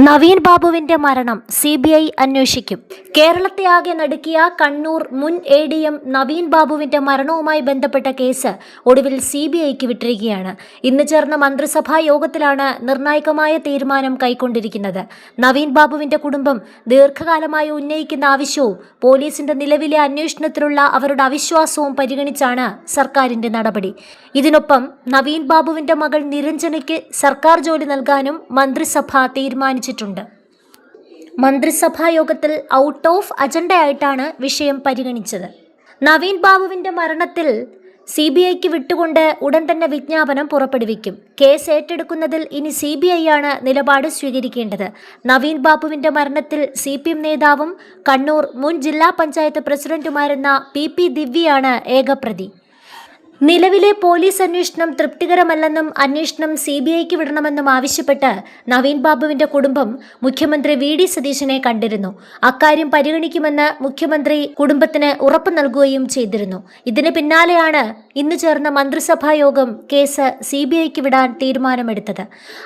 നവീൻ ബാബുവിന്റെ മരണം CBI അന്വേഷിക്കും. കേരളത്തെ ആകെ നടുക്കിയ കണ്ണൂർ മുൻ ADM നവീൻ ബാബുവിന്റെ മരണവുമായി ബന്ധപ്പെട്ട കേസ് ഒടുവിൽ CBIക്ക് വിട്ടിരിക്കുകയാണ്. ഇന്ന് ചേർന്ന മന്ത്രിസഭാ യോഗത്തിലാണ് നിർണായകമായ തീരുമാനം കൈക്കൊണ്ടിരിക്കുന്നത്. നവീൻ ബാബുവിന്റെ കുടുംബം ദീർഘകാലമായി ഉന്നയിക്കുന്ന ആവശ്യവും പോലീസിന്റെ നിലവിലെ അന്വേഷണത്തിലുള്ള അവരുടെ അവിശ്വാസവും പരിഗണിച്ചാണ് സർക്കാരിന്റെ നടപടി. ഇതിനൊപ്പം നവീൻ ബാബുവിന്റെ മകൾ നിരഞ്ജനയ്ക്ക് സർക്കാർ ജോലി നൽകാനും മന്ത്രിസഭ തീരുമാനിച്ചിട്ടുണ്ട്. മന്ത്രിസഭാ യോഗത്തിൽ ഔട്ട് ഓഫ് അജണ്ടയായിട്ടാണ് വിഷയം പരിഗണിച്ചത്. നവീൻ ബാബുവിന്റെ മരണത്തിൽ CBIക്ക് വിട്ടുകൊണ്ട് ഉടൻ തന്നെ വിജ്ഞാപനം പുറപ്പെടുവിക്കും. കേസ് ഏറ്റെടുക്കുന്നതിൽ ഇനി CBI ആണ് നിലപാട് സ്വീകരിക്കേണ്ടത്. നവീൻ ബാബുവിന്റെ മരണത്തിൽ CPM നേതാവും കണ്ണൂർ മുൻ ജില്ലാ പഞ്ചായത്ത് പ്രസിഡന്റുമായിരുന്ന PP ദിവ്യയാണ് ഏകപ്രതി. നിലവിലെ പോലീസ് അന്വേഷണം തൃപ്തികരമല്ലെന്നും അന്വേഷണം CBIക്ക് വിടണമെന്നും ആവശ്യപ്പെട്ട് നവീൻ ബാബുവിന്റെ കുടുംബം മുഖ്യമന്ത്രി VD സതീശനെ കണ്ടിരുന്നു. അക്കാര്യം പരിഗണിക്കുമെന്ന് മുഖ്യമന്ത്രി കുടുംബത്തിന് ഉറപ്പ് നൽകുകയും ചെയ്തിരുന്നു. ഇതിന് പിന്നാലെയാണ് ഇന്ന് ചേർന്ന മന്ത്രിസഭാ യോഗം കേസ് CBIക്ക് വിടാൻ തീരുമാനമെടുത്തത്.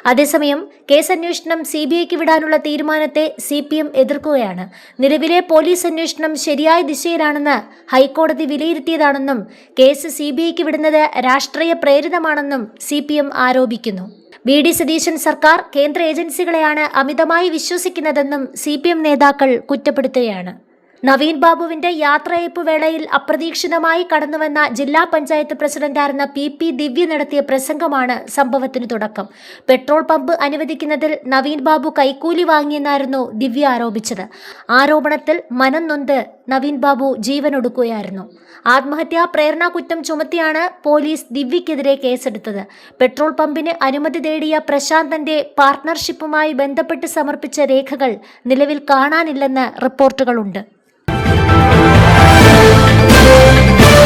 അതേസമയം കേസ് അന്വേഷണം CBIക്ക് വിടാനുള്ള തീരുമാനത്തെ CPM എതിർക്കുകയാണ്. നിലവിലെ പോലീസ് അന്വേഷണം ശരിയായ ദിശയിലാണെന്ന് ഹൈക്കോടതി വിലയിരുത്തിയതാണെന്നും കേസ് CBIക്ക് വിടുന്നത് രാഷ്ട്രീയ പ്രേരിതമാണെന്നും CPM ആരോപിക്കുന്നു. VD സതീശൻ സർക്കാർ കേന്ദ്ര ഏജൻസികളെയാണ് അമിതമായി വിശ്വസിക്കുന്നതെന്നും CPM നേതാക്കൾ കുറ്റപ്പെടുത്തുകയാണ്. നവീൻ ബാബുവിന്റെ യാത്രയയപ്പ് വേളയിൽ അപ്രതീക്ഷിതമായി കടന്നുവന്ന ജില്ലാ പഞ്ചായത്ത് പ്രസിഡന്റായിരുന്ന PP ദിവ്യ നടത്തിയ പ്രസംഗമാണ് സംഭവത്തിന് തുടക്കം. പെട്രോൾ പമ്പ് അനുവദിക്കുന്നതിൽ നവീൻ ബാബു കൈക്കൂലി വാങ്ങിയെന്നായിരുന്നു ദിവ്യ ആരോപിച്ചത്. ആരോപണത്തിൽ മനം നൊന്ത് നവീൻ ബാബു ജീവനൊടുക്കുകയായിരുന്നു. ആത്മഹത്യാ പ്രേരണ കുറ്റം ചുമത്തിയാണ് പോലീസ് ദിവ്യക്കെതിരെ കേസെടുത്തത്. പെട്രോൾ പമ്പിന് അനുമതി തേടിയ പ്രശാന്തന്റെ പാർട്ണർഷിപ്പുമായി ബന്ധപ്പെട്ട് സമർപ്പിച്ച രേഖകൾ നിലവിൽ കാണാനില്ലെന്ന് റിപ്പോർട്ടുകളുണ്ട്.